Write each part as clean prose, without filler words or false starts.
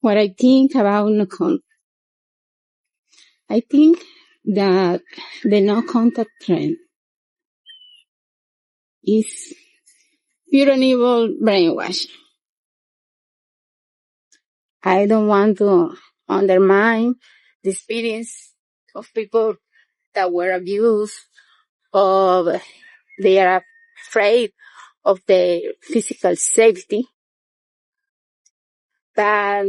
what I think about no contact. I think that the no contact trend is pure and evil brainwash. I don't want to undermine the experience of people that were abused, or they are afraid of their physical safety. But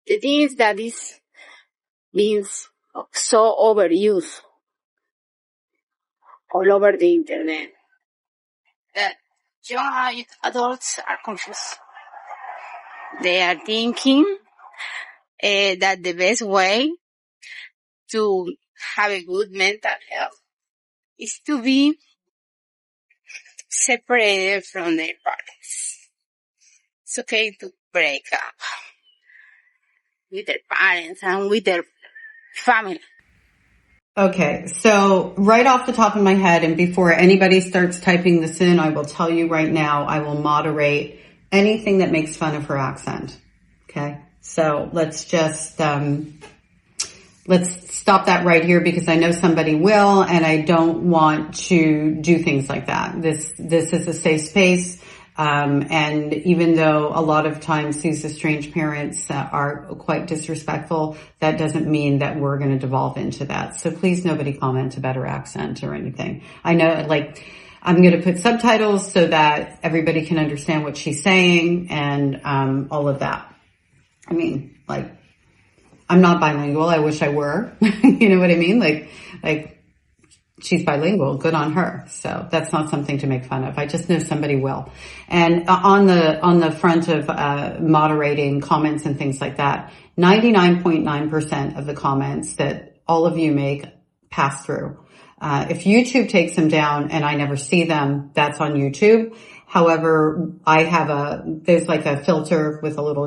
the thing is that this means so overused all over the internet that young adults are confused. They are thinking that the best way to have a good mental health is to be separated from their partners. It's okay to break up with their parents and with their family. Okay, so right off the top of my head, and before anybody starts typing this in, I will tell you right now, I will moderate anything that makes fun of her accent. Okay, so let's just, let's stop that right here, because I know somebody will, and I don't want to do things like that. This is a safe space. And even though a lot of times these estranged parents are quite disrespectful, that doesn't mean that we're going to devolve into that. So please, nobody comment about her accent or anything. I know, like, I'm going to put subtitles so that everybody can understand what she's saying and all of that. I mean, like, I'm not bilingual. I wish I were. You know what I mean? Like she's bilingual. Good on her. So that's not something to make fun of. I just know somebody will. And on the front of moderating comments and things like that, 99.9% of the comments that all of you make pass through. If YouTube takes them down and I never see them, that's on YouTube. However, there's like a filter with a little,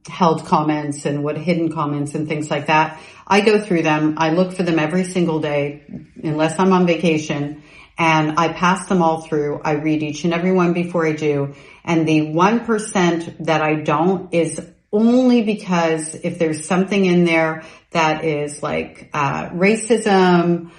held comments and hidden comments and things like that. I go through them. I look for them every single day, unless I'm on vacation, and I pass them all through. I read each and every one before I do. And the 1% that I don't is only because if there's something in there that is like racism,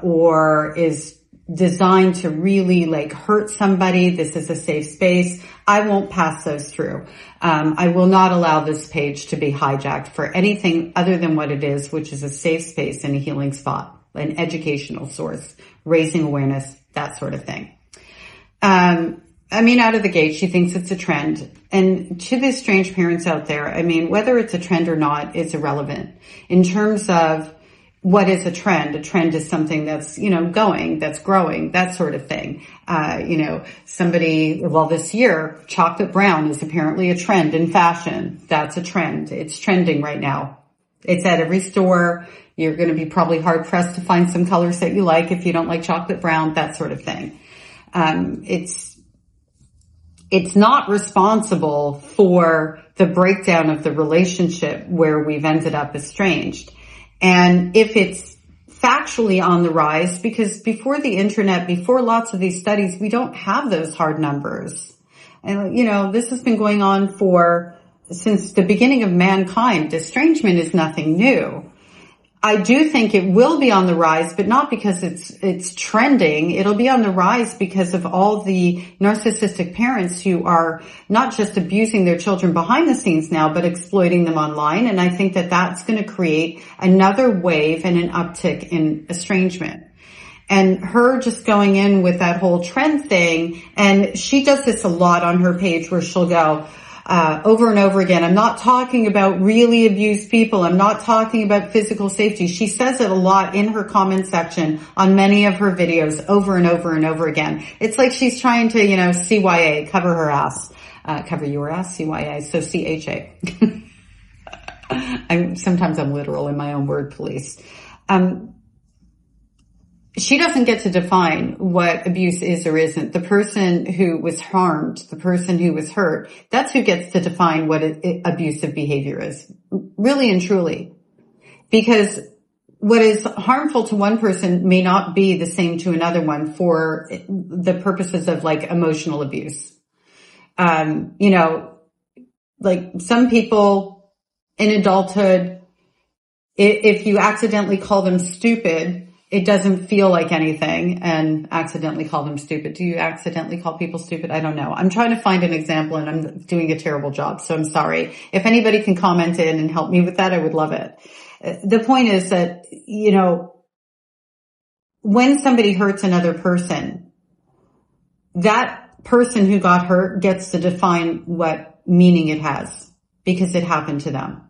or is designed to really like hurt somebody, this is a safe space, I won't pass those through. I will not allow this page to be hijacked for anything other than what it is, which is a safe space and a healing spot, an educational source, raising awareness, that sort of thing. Out of the gate, she thinks it's a trend. And to the estranged parents out there, whether it's a trend or not is irrelevant. In terms of what is a trend is something that's, going, that's growing, that sort of thing. This year, chocolate brown is apparently a trend in fashion. That's a trend. It's trending right now. It's at every store. You're going to be probably hard pressed to find some colors that you like if you don't like chocolate brown, that sort of thing. It's not responsible for the breakdown of the relationship where we've ended up estranged. And if it's factually on the rise, because before the internet, before lots of these studies, we don't have those hard numbers. And, this has been going on since the beginning of mankind. Estrangement is nothing new. I do think it will be on the rise, but not because it's trending. It'll be on the rise because of all the narcissistic parents who are not just abusing their children behind the scenes now, but exploiting them online. And I think that that's going to create another wave and an uptick in estrangement. And her just going in with that whole trend thing, and she does this a lot on her page where she'll go, over and over again, I'm not talking about really abused people. I'm not talking about physical safety. She says it a lot in her comment section on many of her videos over and over and over again. It's like she's trying to, CYA, cover her ass. Cover your ass, CYA, so CHA. Sometimes I'm literal in my own word police. She doesn't get to define what abuse is or isn't. The person who was harmed, the person who was hurt, that's who gets to define what abusive behavior is, really and truly. Because what is harmful to one person may not be the same to another one for the purposes of like emotional abuse. Like some people in adulthood, if you accidentally call them stupid, it doesn't feel like anything. And accidentally call them stupid. Do you accidentally call people stupid? I don't know. I'm trying to find an example and I'm doing a terrible job. So I'm sorry. If anybody can comment in and help me with that, I would love it. The point is that, you know, when somebody hurts another person, that person who got hurt gets to define what meaning it has because it happened to them.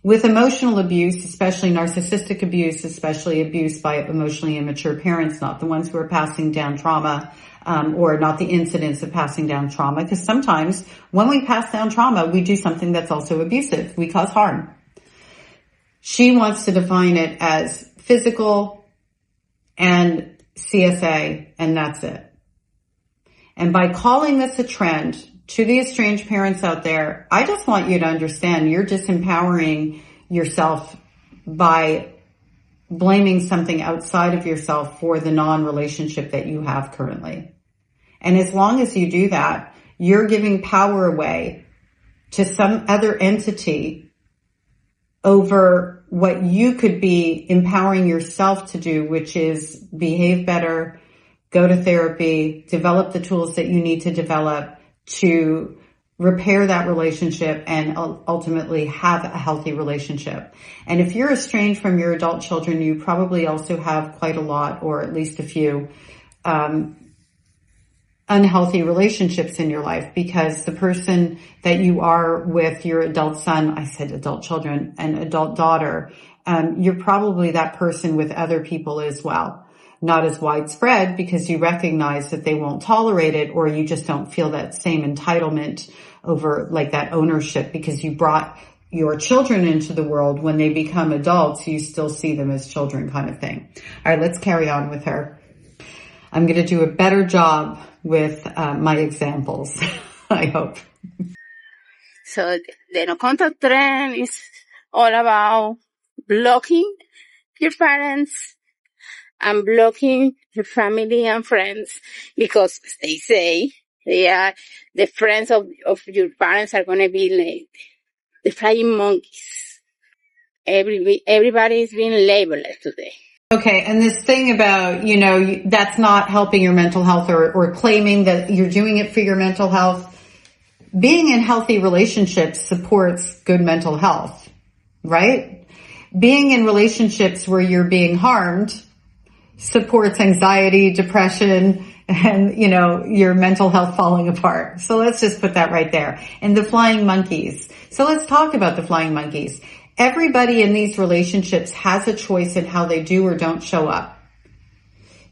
With emotional abuse, especially narcissistic abuse, especially abuse by emotionally immature parents, not the ones who are passing down trauma, or not the incidents of passing down trauma, because sometimes when we pass down trauma, we do something that's also abusive. We cause harm. She wants to define it as physical and CSA, and that's it. And by calling this a trend, to the estranged parents out there, I just want you to understand you're disempowering yourself by blaming something outside of yourself for the non-relationship that you have currently. And as long as you do that, you're giving power away to some other entity over what you could be empowering yourself to do, which is behave better, go to therapy, develop the tools that you need to develop to repair that relationship and ultimately have a healthy relationship. And if you're estranged from your adult children, you probably also have quite a lot, or at least a few, unhealthy relationships in your life, because the person that you are with your adult son, I said adult children, and adult daughter, you're probably that person with other people as well. Not as widespread because you recognize that they won't tolerate it, or you just don't feel that same entitlement over like that ownership because you brought your children into the world. When they become adults, you still see them as children kind of thing. All right, let's carry on with her. I'm going to do a better job with my examples, I hope. So the no contact trend is all about blocking your parents and blocking your family and friends, because they say the friends of your parents are going to be like the flying monkeys. Everybody is being labeled today. Okay, and this thing about, you know, that's not helping your mental health, or claiming that you're doing it for your mental health. Being in healthy relationships supports good mental health, right? Being in relationships where you're being harmed supports anxiety, depression, and, you know, your mental health falling apart. So let's just put that right there. And the flying monkeys. So let's talk about the flying monkeys. Everybody in these relationships has a choice in how they do or don't show up.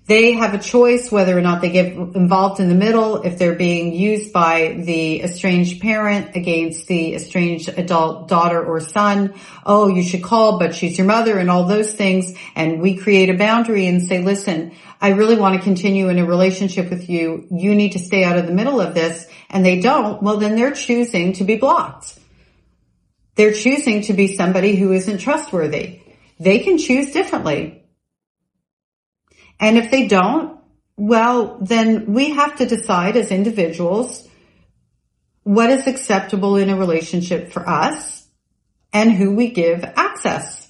They have a choice whether or not they get involved in the middle, if they're being used by the estranged parent against the estranged adult daughter or son. Oh, you should call, but she's your mother, and all those things. And we create a boundary and say, listen, I really want to continue in a relationship with you. You need to stay out of the middle of this. And they don't. Well, then they're choosing to be blocked. They're choosing to be somebody who isn't trustworthy. They can choose differently. And if they don't, well, then we have to decide as individuals what is acceptable in a relationship for us and who we give access.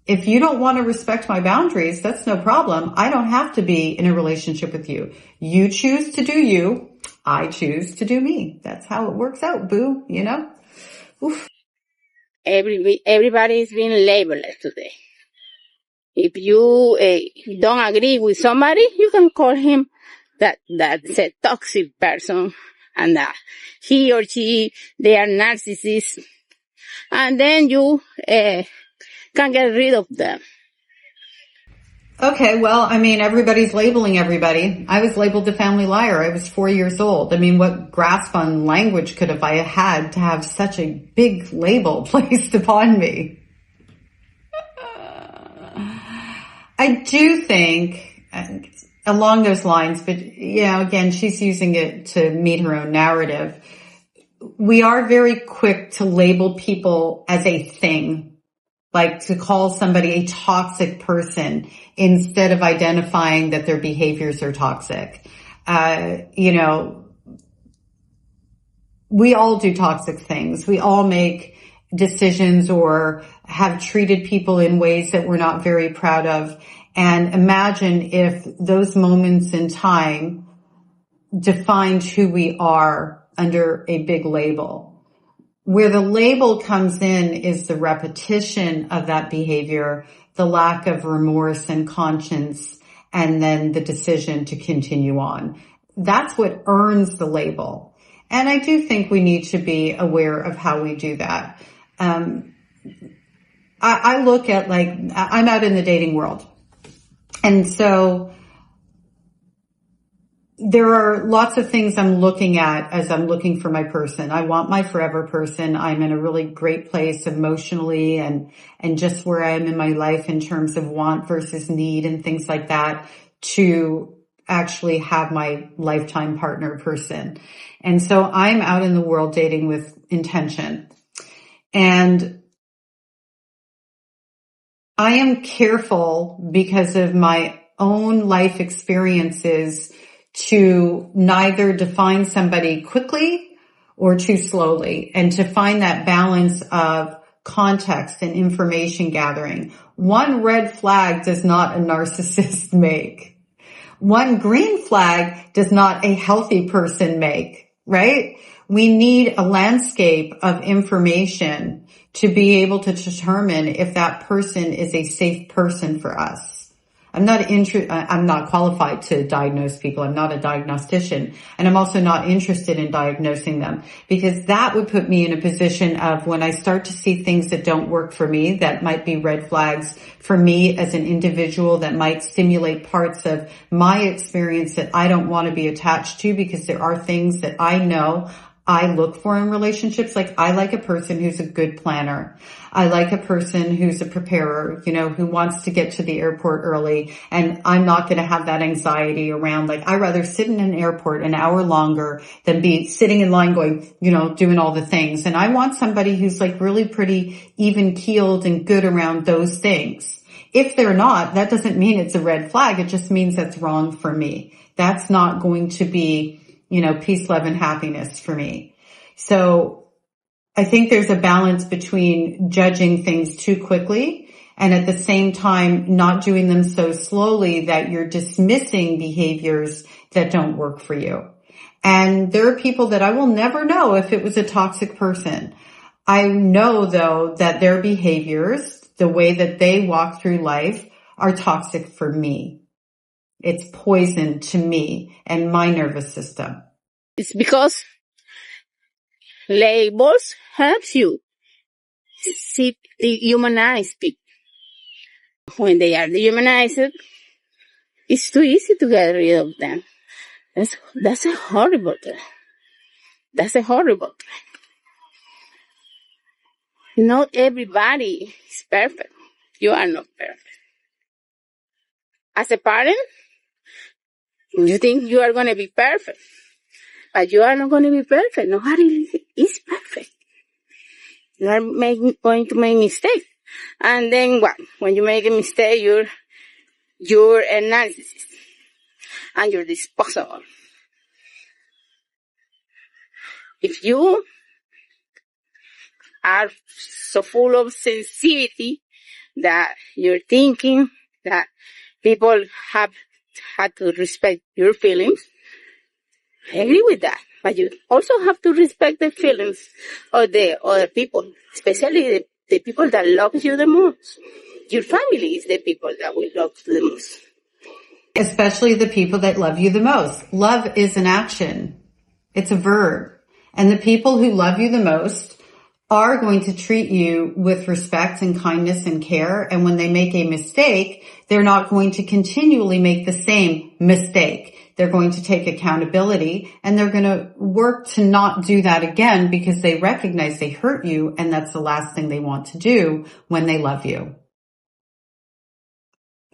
If you don't want to respect my boundaries, that's no problem. I don't have to be in a relationship with you. You choose to do you. I choose to do me. That's how it works out, boo, you know? Oof. Everybody is being labeled today. If you don't agree with somebody, you can call him that's a toxic person, and he or she, they are narcissists, and then you can get rid of them. Okay, well, I mean, everybody's labeling everybody. I was labeled the family liar. I was 4 years old. I mean, what grasp on language could have I had to have such a big label placed upon me? I do think along those lines, but again, she's using it to meet her own narrative. We are very quick to label people as a thing, like to call somebody a toxic person instead of identifying that their behaviors are toxic. We all do toxic things. We all make decisions or have treated people in ways that we're not very proud of. And imagine if those moments in time defined who we are under a big label. Where the label comes in is the repetition of that behavior, the lack of remorse and conscience, and then the decision to continue on. That's what earns the label. And I do think we need to be aware of how we do that. I look at, like, I'm out in the dating world. And so there are lots of things I'm looking at as I'm looking for my person. I want my forever person. I'm in a really great place emotionally and just where I am in my life in terms of want versus need and things like that to actually have my lifetime partner person. And so I'm out in the world dating with intention. And I am careful because of my own life experiences to neither define somebody quickly or too slowly, and to find that balance of context and information gathering. One red flag does not a narcissist make. One green flag does not a healthy person make, right? We need a landscape of information to be able to determine if that person is a safe person for us. I'm not qualified to diagnose people. I'm not a diagnostician. And I'm also not interested in diagnosing them, because that would put me in a position of, when I start to see things that don't work for me, that might be red flags for me as an individual, that might stimulate parts of my experience that I don't want to be attached to, because there are things that I know I look for in relationships. Like, I like a person who's a good planner. I like a person who's a preparer, who wants to get to the airport early. And I'm not going to have that anxiety around, like, I'd rather sit in an airport an hour longer than be sitting in line going, doing all the things. And I want somebody who's like really pretty even keeled and good around those things. If they're not, that doesn't mean it's a red flag. It just means that's wrong for me. That's not going to be, peace, love, and happiness for me. So I think there's a balance between judging things too quickly and at the same time not doing them so slowly that you're dismissing behaviors that don't work for you. And there are people that I will never know if it was a toxic person. I know, though, that their behaviors, the way that they walk through life, are toxic for me. It's poison to me and my nervous system. It's because labels helps you see dehumanize people. When they are dehumanized, it's too easy to get rid of them. That's a horrible thing. That's a horrible thing. Not everybody is perfect. You are not perfect. As a parent, you think you are going to be perfect. But you are not going to be perfect. Nobody is perfect. You are going to make mistakes. And then what? When you make a mistake, you're a narcissist. And you're disposable. If you are so full of sensitivity that you're thinking that people have had to respect your feelings, I agree with that. But you also have to respect the feelings of the other people, especially the people that love you the most. Your family is the people that will love you the most. Especially the people that love you the most. Love is an action. It's a verb. And the people who love you the most are going to treat you with respect and kindness and care. And when they make a mistake, they're not going to continually make the same mistake. They're going to take accountability and they're going to work to not do that again, because they recognize they hurt you, and that's the last thing they want to do when they love you.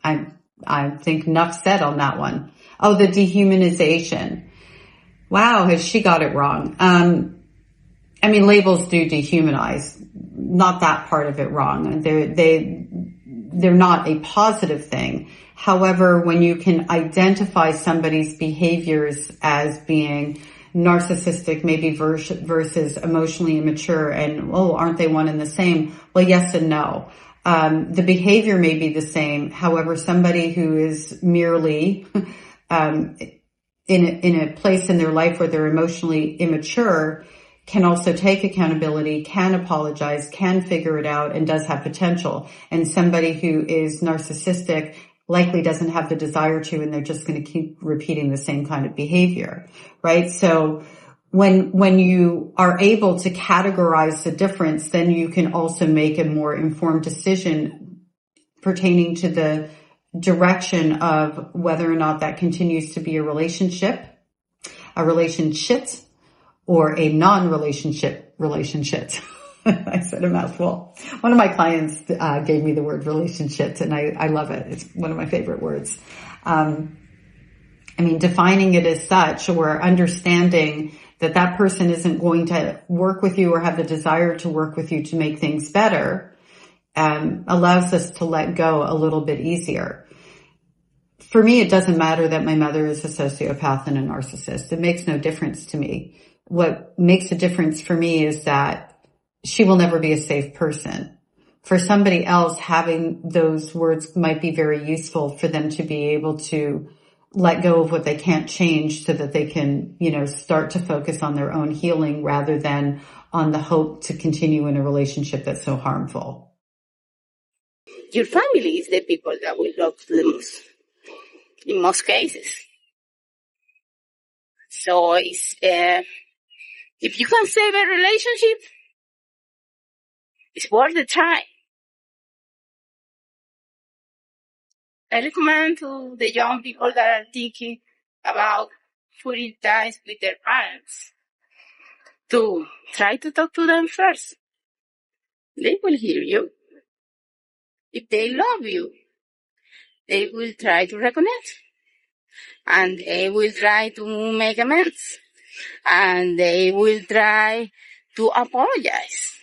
I think enough said on that one. Oh, the dehumanization. Wow, has she got it wrong? Labels do dehumanize. Not that part of it wrong. They're not a positive thing. However, when you can identify somebody's behaviors as being narcissistic maybe versus emotionally immature, and, oh, aren't they one and the same? Well, yes and no. The behavior may be the same. However, somebody who is merely in a place in their life where they're emotionally immature can also take accountability, can apologize, can figure it out, and does have potential. And somebody who is narcissistic likely doesn't have the desire to, and they're just going to keep repeating the same kind of behavior, right? So when you are able to categorize the difference, then you can also make a more informed decision pertaining to the direction of whether or not that continues to be a relationship, or a non-relationship relationship. I said a mouthful. One of my clients gave me the word relationships, and I love it. It's one of my favorite words. Defining it as such, or understanding that person isn't going to work with you or have the desire to work with you to make things better, allows us to let go a little bit easier. For me, it doesn't matter that my mother is a sociopath and a narcissist. It makes no difference to me. What makes a difference for me is that she will never be a safe person. For somebody else, having those words might be very useful for them to be able to let go of what they can't change so that they can, start to focus on their own healing rather than on the hope to continue in a relationship that's so harmful. Your family is the people that will love the most, in most cases. So it's, if you can save a relationship, it's worth the time. I recommend to the young people that are thinking about putting ties with their parents to try to talk to them first. They will hear you. If they love you, they will try to reconnect. And they will try to make amends. And they will try to apologize.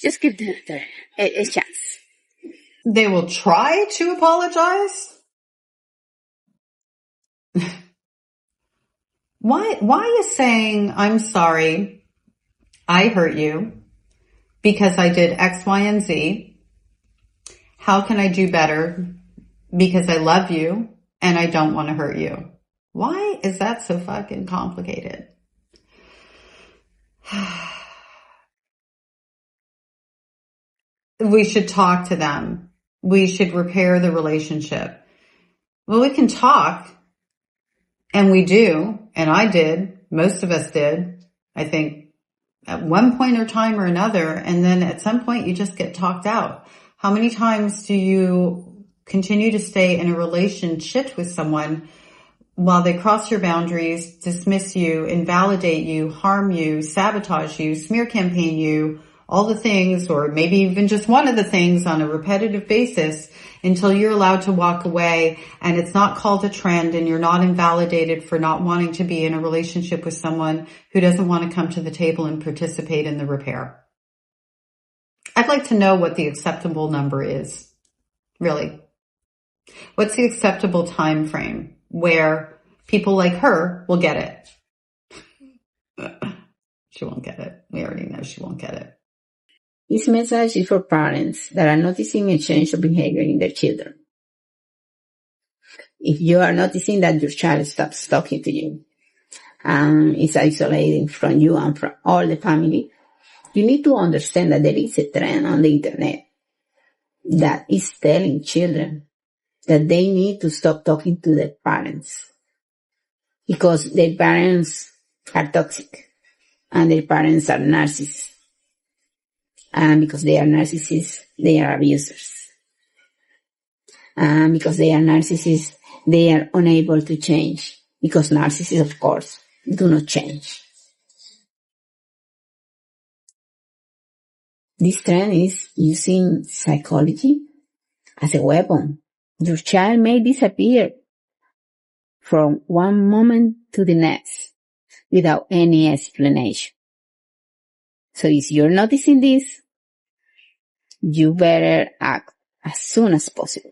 Just give them a chance. They will try to apologize? Why is saying, I'm sorry, I hurt you because I did X, Y, and Z. How can I do better? Because I love you and I don't want to hurt you. Why is that so fucking complicated? We should talk to them. We should repair the relationship. Well, we can talk, and we do, and I did. Most of us did, I think, at one point or time or another, and then at some point you just get talked out. How many times do you continue to stay in a relationship with someone while they cross your boundaries, dismiss you, invalidate you, harm you, sabotage you, smear campaign you, all the things, or maybe even just one of the things on a repetitive basis until you're allowed to walk away and it's not called a trend and you're not invalidated for not wanting to be in a relationship with someone who doesn't want to come to the table and participate in the repair? I'd like to know what the acceptable number is. Really. What's the acceptable time frame where people like her will get it? She won't get it. We already know she won't get it. This message is for parents that are noticing a change of behavior in their children. If you are noticing that your child stops talking to you and is isolating from you and from all the family, you need to understand that there is a trend on the internet that is telling children that they need to stop talking to their parents because their parents are toxic and their parents are narcissists. And because they are narcissists, they are abusers. And because they are narcissists, they are unable to change. Because narcissists, of course, do not change. This trend is using psychology as a weapon. Your child may disappear from one moment to the next without any explanation. So if you're noticing this, you better act as soon as possible.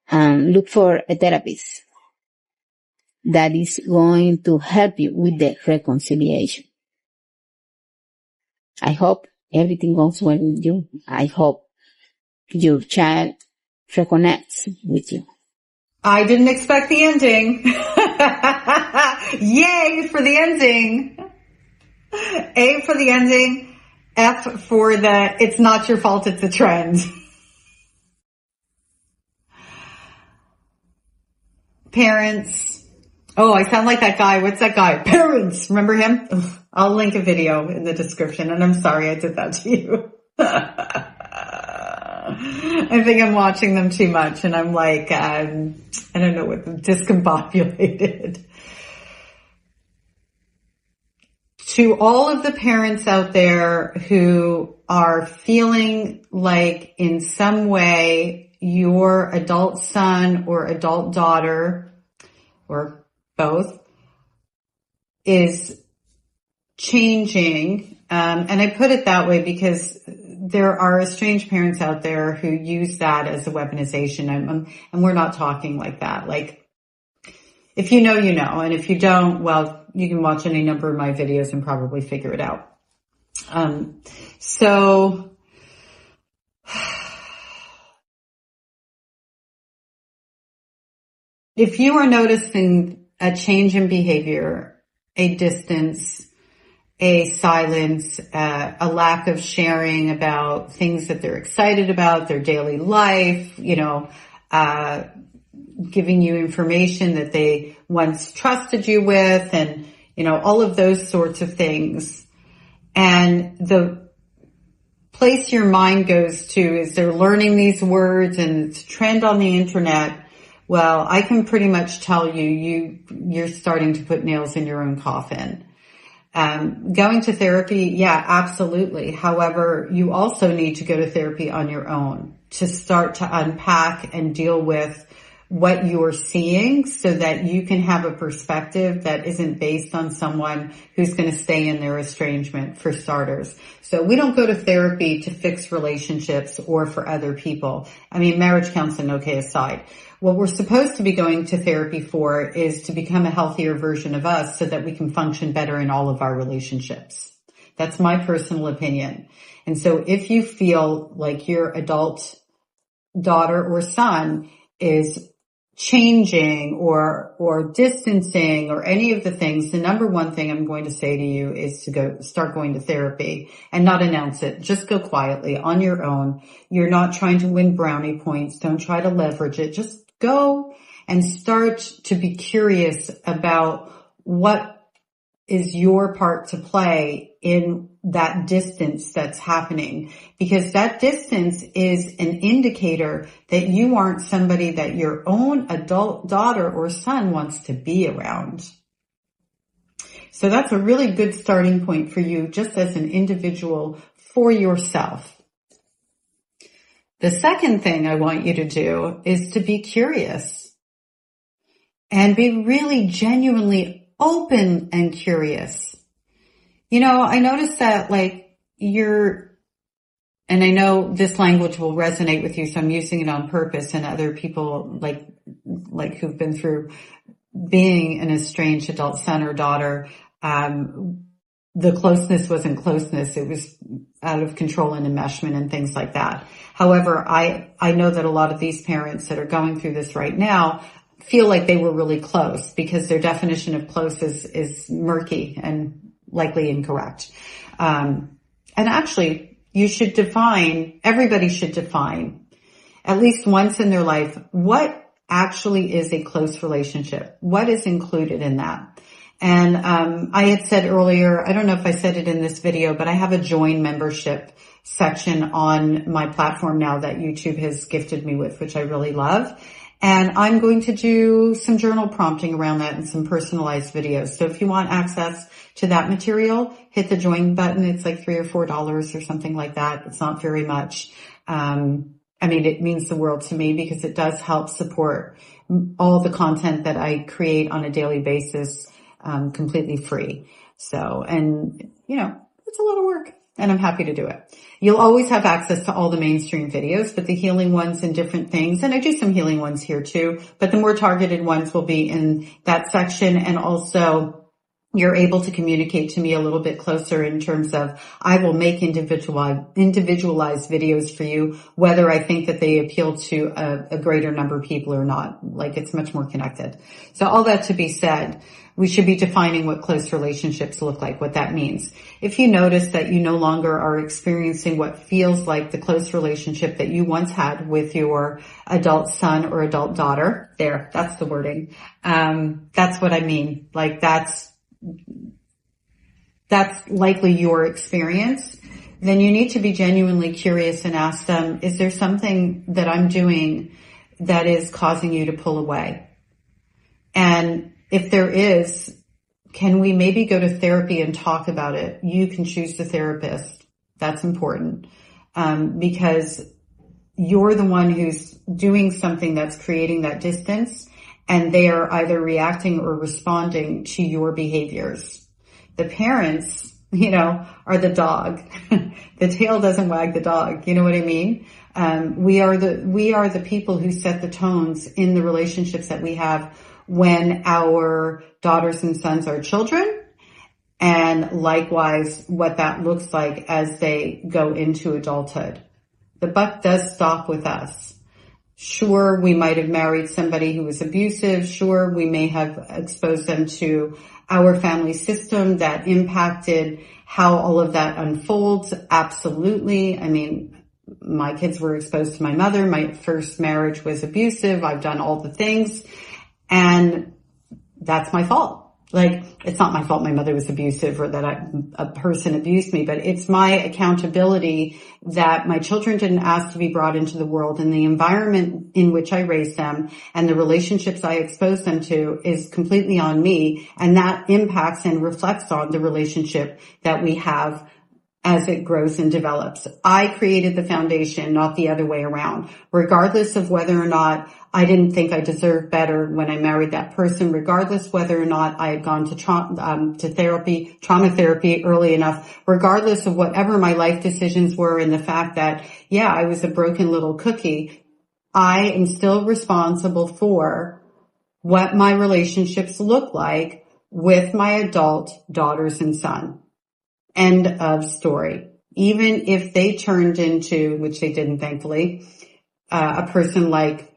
And look for a therapist. that is going to help you with the reconciliation. I hope everything goes well with you. I hope your child reconnects with you. I didn't expect the ending. Yay for the ending. A for the ending. F for the it's not your fault, it's a trend. Parents. Oh, I sound like that guy. What's that guy? Parents. Remember him? Ugh. I'll link a video in the description, and I'm sorry I did that to you. I think I'm watching them too much, and I'm like, I don't know what, discombobulated. To all of the parents out there who are feeling like in some way your adult son or adult daughter, or both, is changing, and I put it that way because there are estranged parents out there who use that as a weaponization, and we're not talking like that. Like, if you know, you know, and if you don't, well, you can watch any number of my videos and probably figure it out. So if you are noticing a change in behavior, a distance, a silence, a lack of sharing about things that they're excited about, their daily life, giving you information that they once trusted you with, and, all of those sorts of things. And the place your mind goes to is they're learning these words and it's a trend on the internet. Well, I can pretty much tell you're starting to put nails in your own coffin. Going to therapy, yeah, absolutely. However, you also need to go to therapy on your own to start to unpack and deal with what you're seeing so that you can have a perspective that isn't based on someone who's going to stay in their estrangement, for starters. So we don't go to therapy to fix relationships or for other people. I mean, marriage counseling, okay, aside. What we're supposed to be going to therapy for is to become a healthier version of us so that we can function better in all of our relationships. That's my personal opinion. And so if you feel like your adult daughter or son is changing or distancing or any of the things, the number one thing I'm going to say to you is to start going to therapy and not announce it. Just go quietly on your own. You're not trying to win brownie points. Don't try to leverage it. Just go and start to be curious about what is your part to play in that distance that's happening, because that distance is an indicator that you aren't somebody that your own adult daughter or son wants to be around. So that's a really good starting point for you just as an individual for yourself. The second thing I want you to do is to be curious and be really genuinely open and curious. I noticed that and I know this language will resonate with you, so I'm using it on purpose, and other people like who've been through being an estranged adult son or daughter, the closeness wasn't closeness. It was out of control and enmeshment and things like that. However, I know that a lot of these parents that are going through this right now feel like they were really close because their definition of close is murky and likely incorrect. And actually, everybody should define at least once in their life what actually is a close relationship. What is included in that? And I had said earlier, I don't know if I said it in this video, but I have a join membership section on my platform now that YouTube has gifted me with, which I really love. And I'm going to do some journal prompting around that and some personalized videos. So if you want access to that material, hit the join button. It's like $3 or $4 or something like that. It's not very much. It means the world to me because it does help support all the content that I create on a daily basis, completely free. So, it's a lot of work. and I'm happy to do it. You'll always have access to all the mainstream videos, but the healing ones and different things, and I do some healing ones here too, but the more targeted ones will be in that section. And also you're able to communicate to me a little bit closer in terms of I will make individualized videos for you, whether I think that they appeal to a greater number of people or not. Like, it's much more connected. So all that to be said, we should be defining what close relationships look like, what that means. If you notice that you no longer are experiencing what feels like the close relationship that you once had with your adult son or adult daughter, that's the wording. That's what I mean. Like, that's likely your experience. Then you need to be genuinely curious and ask them, is there something that I'm doing that is causing you to pull away? And if there is, can we maybe go to therapy and talk about it? You can choose the therapist. That's important. Because you're the one who's doing something that's creating that distance, and they are either reacting or responding to your behaviors. The parents, are the dog. The tail doesn't wag the dog. You know what I mean? We are the people who set the tones in the relationships that we have when our daughters and sons are children, and likewise what that looks like as they go into adulthood. The buck does stop with us. Sure, we might have married somebody who was abusive. Sure, we may have exposed them to our family system that impacted how all of that unfolds. Absolutely. I mean, my kids were exposed to my mother. My first marriage was abusive. I've done all the things, and that's my fault. Like, it's not my fault my mother was abusive or that a person abused me, but it's my accountability that my children didn't ask to be brought into the world, and the environment in which I raised them and the relationships I exposed them to is completely on me, and that impacts and reflects on the relationship that we have as it grows and develops. I created the foundation, not the other way around. Regardless of whether or not I didn't think I deserved better when I married that person, regardless whether or not I had gone to trauma therapy early enough, regardless of whatever my life decisions were, and the fact that, I was a broken little cookie, I am still responsible for what my relationships look like with my adult daughters and son. End of story. Even if they turned into, which they didn't, thankfully, a person like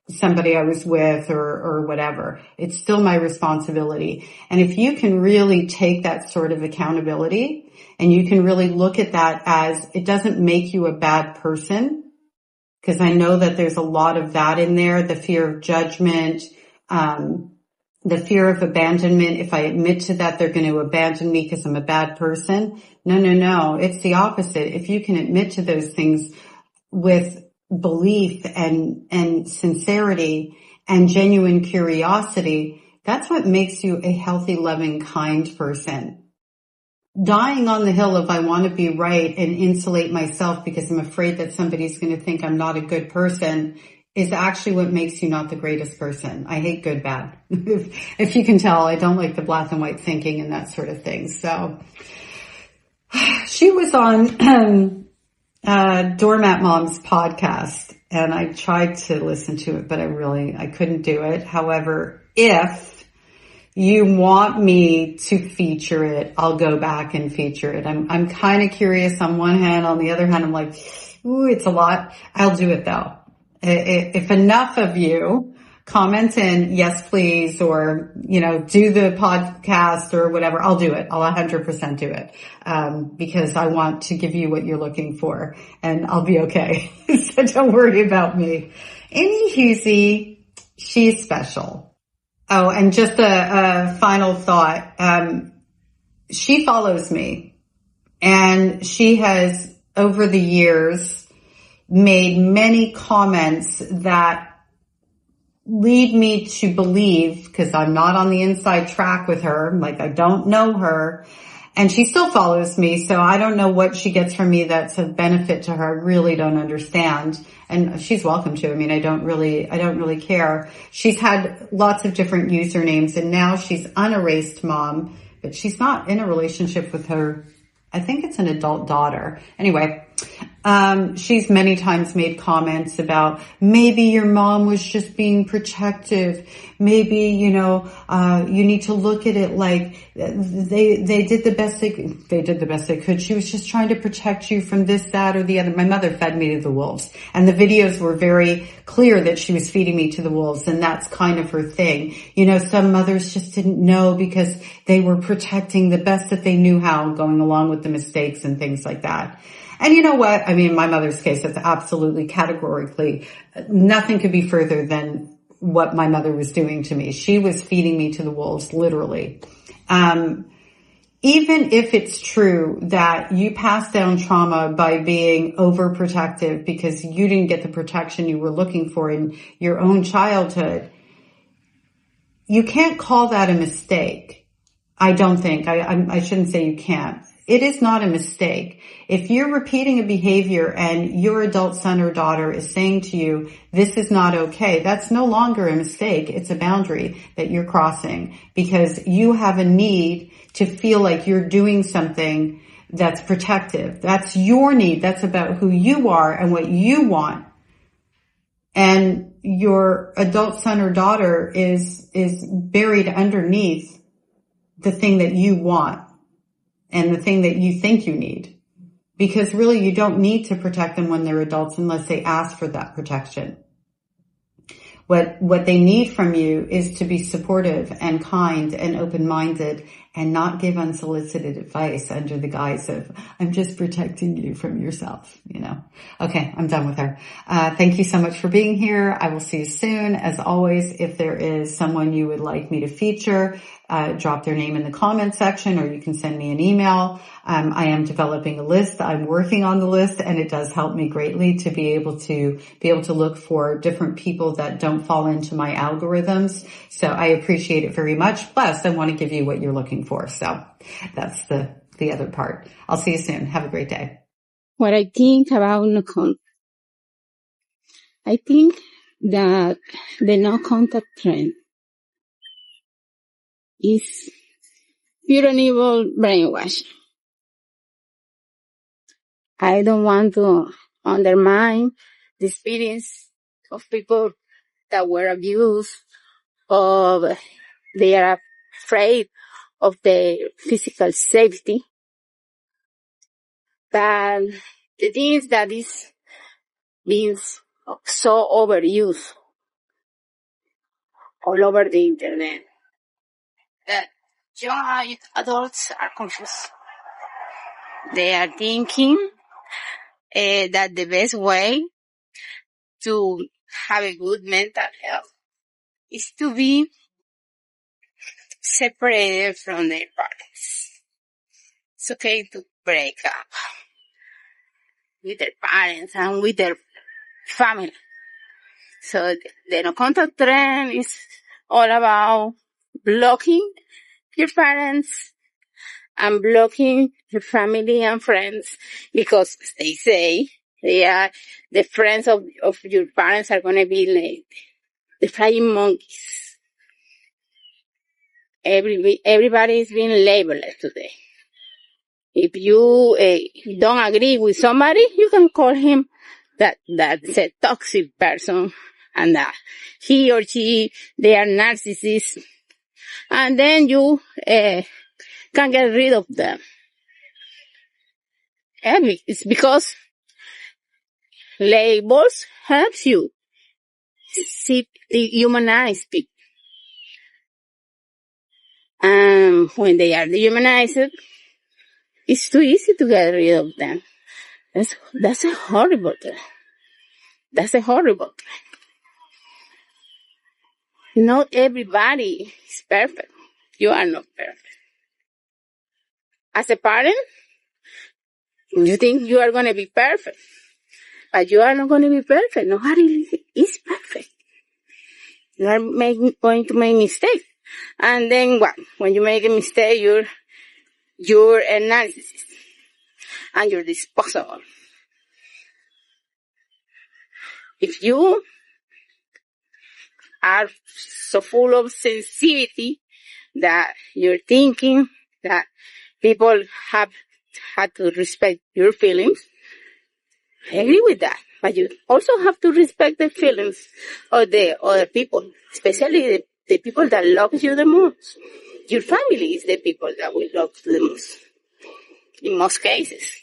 somebody I was with or whatever, it's still my responsibility. And if you can really take that sort of accountability and you can really look at that as, it doesn't make you a bad person, because I know that there's a lot of that in there, the fear of judgment, the fear of abandonment. If I admit to that, they're going to abandon me because I'm a bad person. No. It's the opposite. If you can admit to those things with belief and sincerity and genuine curiosity, that's what makes you a healthy, loving, kind person. Dying on the hill of I want to be right and insulate myself because I'm afraid that somebody's going to think I'm not a good person is actually what makes you not the greatest person. I hate good, bad. If you can tell, I don't like the black and white thinking and that sort of thing. So she was on Doormat Mom's podcast, and I tried to listen to it, but I couldn't do it. However, if you want me to feature it, I'll go back and feature it. I'm kind of curious on one hand. On the other hand, I'm like, ooh, it's a lot. I'll do it though. If enough of you comment in, yes, please, or, do the podcast or whatever, I'll do it. I'll 100% do it. Because I want to give you what you're looking for, and I'll be okay. So don't worry about me. Anywho, she's special. Oh, and just a final thought. She follows me, and she has over the years made many comments that lead me to believe, because I'm not on the inside track with her, like I don't know her, and she still follows me, so I don't know what she gets from me that's of benefit to her. I really don't understand, and she's welcome to. I mean, I don't really care. She's had lots of different usernames, and now she's unerased mom, but she's not in a relationship with her I think it's an adult daughter. Anyway, she's many times made comments about maybe your mom was just being protective. Maybe, you need to look at it like they did the best they could. She was just trying to protect you from this, that, or the other. My mother fed me to the wolves, and the videos were very clear that she was feeding me to the wolves, and that's kind of her thing. Some mothers just didn't know because they were protecting the best that they knew how, going along with the mistakes and things like that. And you know what? I mean, in my mother's case, it's absolutely categorically nothing could be further than what my mother was doing to me. She was feeding me to the wolves, literally. Even if it's true that you pass down trauma by being overprotective because you didn't get the protection you were looking for in your own childhood, you can't call that a mistake. I don't think. I shouldn't say you can't. It is not a mistake. If you're repeating a behavior and your adult son or daughter is saying to you, this is not okay, that's no longer a mistake. It's a boundary that you're crossing because you have a need to feel like you're doing something that's protective. That's your need. That's about who you are and what you want. And your adult son or daughter is buried underneath the thing that you want and the thing that you think you need. Because really you don't need to protect them when they're adults unless they ask for that protection. What they need from you is to be supportive and kind and open-minded and not give unsolicited advice under the guise of, I'm just protecting you from yourself, Okay, I'm done with her. Thank you so much for being here. I will see you soon. As always, if there is someone you would like me to feature, drop their name in the comment section, or you can send me an email. I am developing a list. I'm working on the list, and it does help me greatly to be able to look for different people that don't fall into my algorithms. So I appreciate it very much. Plus, I want to give you what you're looking for. So that's the other part. I'll see you soon. Have a great day. What I think about no contact. I think that the no contact trend is pure and evil brainwash. I don't want to undermine the experience of people that were abused, or they are afraid of their physical safety. But the thing is that is being so overused all over the internet that young adults are confused. They are thinking that the best way to have a good mental health is to be separated from their parents. It's okay to break up with their parents and with their family. So the no contact trend is all about blocking your parents and blocking your family and friends, because they say the friends of your parents are going to be like the flying monkeys. Everybody is being labeled today. If you don't agree with somebody, you can call him that's a toxic person, and he or she, they are narcissists, and then you can get rid of them. It's because labels helps you see dehumanize people. And when they are dehumanized, it's too easy to get rid of them. That's a horrible thing. That's a horrible thing. Not everybody is perfect. You are not perfect. As a parent, you think you are going to be perfect. But you are not going to be perfect. Nobody is perfect. You are going to make mistakes. And then what? When you make a mistake, you're a narcissist. And you're disposable. If you are so full of sensitivity that you're thinking that people have have to respect your feelings. I agree with that. But you also have to respect the feelings of the other people, especially the people that love you the most. Your family is the people that will love you the most, in most cases.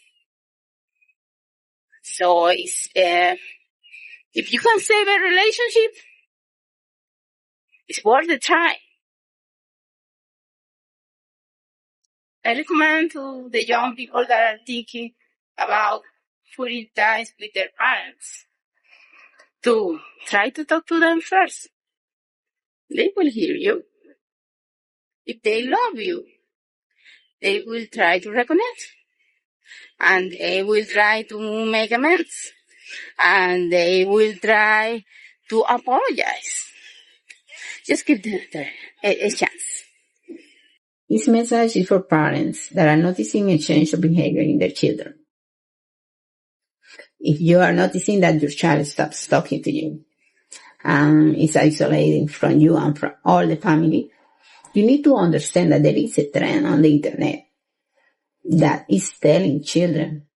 So it's, if you can save a relationship, it's worth the try. I recommend to the young people that are thinking about putting ties with their parents to try to talk to them first. They will hear you. If they love you, they will try to reconnect. And they will try to make amends. And they will try to apologize. Just give them a chance. This message is for parents that are noticing a change of behavior in their children. If you are noticing that your child stops talking to you and is isolating from you and from all the family, you need to understand that there is a trend on the internet that is telling children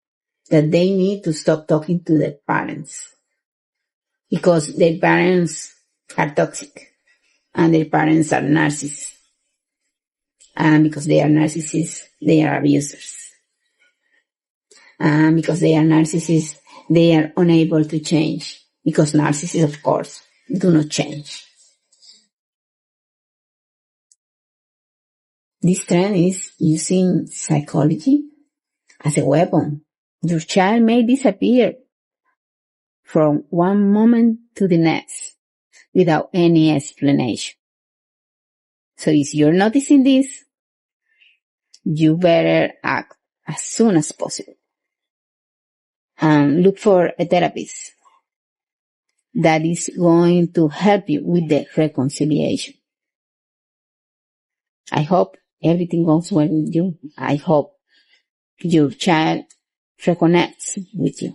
that they need to stop talking to their parents because their parents are toxic and their parents are narcissists. And because they are narcissists, they are abusers. And because they are narcissists, they are unable to change. Because narcissists, of course, do not change. This trend is using psychology as a weapon. Your child may disappear from one moment to the next without any explanation. So if you're noticing this, you better act as soon as possible. And look for a therapist that is going to help you with the reconciliation. I hope everything goes well with you. I hope your child reconnects with you.